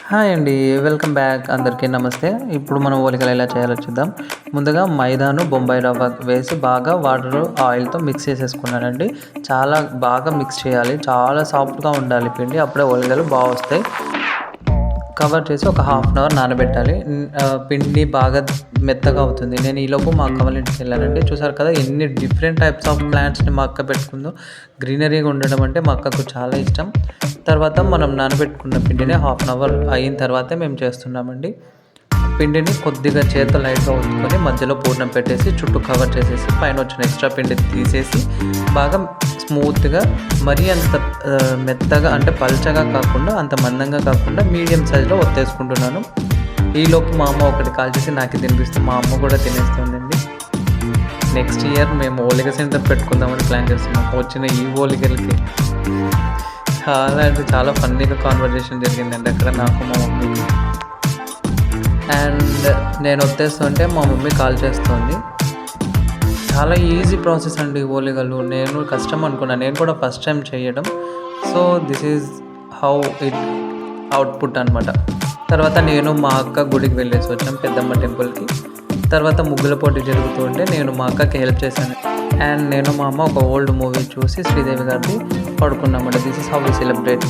Hi అండి. Welcome back. అందరికీ నమస్తే. ఇప్పుడు మనం ఓలికలు ఎలా చేయాలో చూద్దాం. ముందుగా మైదాను, బొంబాయి రవ్వ వేసి బాగా వాటర్, ఆయిల్‌తో మిక్స్ చేసేసుకున్నానండి. చాలా బాగా మిక్స్ చేయాలి. చాలా సాఫ్ట్‌గా ఉండాలి పిండి. అప్పుడే ఓలికలు వస్తాయి. కవర్ చేసి ఒక హాఫ్ అన్ అవర్ నానబెట్టాలి. పిండి బాగా మెత్తగా అవుతుంది. నేను ఈలోపు మా అక్క వాళ్ళ ఇంటికి వెళ్ళానండి. చూసారు కదా ఎన్ని డిఫరెంట్ టైప్స్ ఆఫ్ ప్లాంట్స్‌ని మా అక్క పెట్టుకుందో. గ్రీనరీగా ఉండడం అంటే మా అక్కకు చాలా ఇష్టం. తర్వాత మనం నానబెట్టుకున్న పిండిని హాఫ్ అన్ అవర్ అయిన తర్వాతే మేము చేస్తున్నామండి. పిండిని కొద్దిగా చేత్తో లైట్‌గా ఒత్తుకొని మధ్యలో పూర్ణం పెట్టేసి చుట్టూ కవర్ చేసేసి పైన వచ్చిన ఎక్స్ట్రా పిండి తీసేసి బాగా స్మూత్‌గా మరీ అంత మెత్తగా అంటే పల్చగా కాకుండా అంత మందంగా కాకుండా మీడియం సైజులో ఒత్తేసుకుంటున్నాను. ఈలోపు మా అమ్మ ఒకటి కాల్చేసి నాకు తినిపిస్తే మా అమ్మ కూడా తినేస్తుందండి. నెక్స్ట్ ఇయర్ మేము ఓలిగ సెంటర్ పెట్టుకుందామని ప్లాన్ చేస్తున్నాం. వచ్చిన ఈ ఓలిగలకి చాలా అంటే చాలా ఫన్నీగా కాన్వర్జేషన్ జరిగిందండి అక్కడ నాకు మా మమ్మీకి. అండ్ నేను వచ్చేస్తుంటే మా మమ్మీ కాల్ చేస్తుంది. చాలా ఈజీ ప్రాసెస్ అండి ఓలిగలు. నేను కష్టం అనుకున్నాను. నేను కూడా ఫస్ట్ టైం చేయడం. So this is how it output అనమాట. తర్వాత నేను మా అక్క గుడికి వెళ్ళేసి వచ్చాం, పెద్దమ్మ టెంపుల్కి. తర్వాత ముగ్గుల పోటీ జరుగుతూ ఉంటే నేను మా అక్కకి హెల్ప్ చేశాను. అండ్ నేను మా అమ్మ ఒక ఓల్డ్ మూవీ చూసి శ్రీదేవి గారిది పడుకున్నామన్నమాట. This is how we celebrate.